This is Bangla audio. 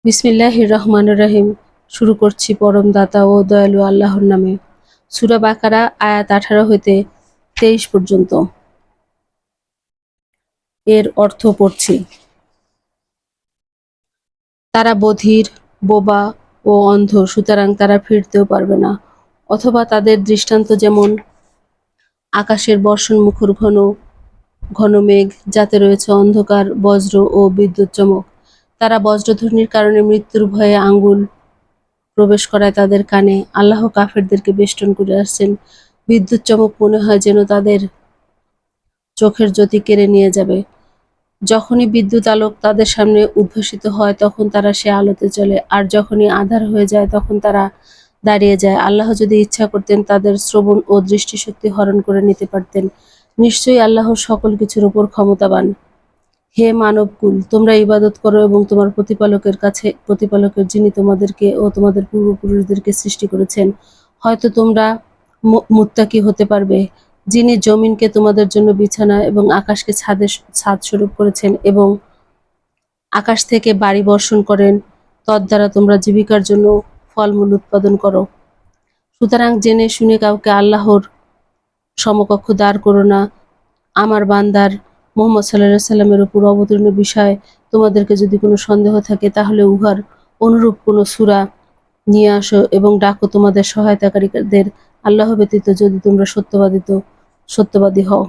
বিসমিল্লাহির রহমানির রহিম। শুরু করছি পরম দাতা ও দয়ালু আল্লাহর নামে। সূরা বাকারা আয়াত 18 হইতে 23 পর্যন্ত। এর অর্থ পড়ছি। তারা বধির, বোবা ও অন্ধ, সুতরাং তারা ফিরতেও পারবে না। অথবা তাদের দৃষ্টান্ত যেমন আকাশের বর্ষণ মুখর ঘন ঘন মেঘ, যাতে রয়েছে অন্ধকার, বজ্র ও বিদ্যুৎ চমক। তারা বজ্রধ্বনির কারণে মৃত্যুর ভয়ে আঙ্গুল প্রবেশ করায় তাদের কানে। আল্লাহ কাফেরদেরকে বেষ্টন করে আসছেন। বিদ্যুৎ চমক মনে হয় যেন তাদের চোখের জ্যোতি কেড়ে নিয়ে যাবে। যখনই বিদ্যুৎ আলোক তাদের সামনে উদ্ভাসিত হয় তখন তারা সে আলোতে চলে, আর যখনই আঁধার হয়ে যায় তখন তারা দাঁড়িয়ে যায়। আল্লাহ যদি ইচ্ছা করতেন তাদের শ্রবণ ও দৃষ্টিশক্তি হরণ করে নিতে পারতেন। নিশ্চয়ই আল্লাহ সকল কিছুর উপর ক্ষমতাবান। হে মানবকুল, তোমরা ইবাদত করো এবং তোমার প্রতিপালকের যিনি তোমাদেরকে ও তোমাদের পূর্বপুরুষদেরকে সৃষ্টি করেছেন। হয়তো তোমরা মুত্তাকি হতে পারবে। যিনি জমিনকে তোমাদের জন্য বিছানা এবং আকাশকে ছাদ স্বরূপ করেছেন এবং আকাশ থেকে বাড়ি বর্ষণ করেন, তদ্বারা তোমরা জীবিকার জন্য ফলমূল উৎপাদন করো। সুতরাং জেনে শুনে কাউকে আল্লাহর সমকক্ষ দাঁড় করো না। আমার বান্দার মুহাম্মদ সাল্লাল্লাহু আলাইহি সাল্লামের উপর অবতীর্ণ বিষয়ে তোমাদেরকে যদি কোনো সন্দেহ থাকে তাহলে উহার অনুরূপ কোনো সূরা নিয়ে আসো এবং ডাকো তোমাদের সহায়তাকারীদের আল্লাহ ব্যতীত, যদি তোমরা সত্যবাদী হও।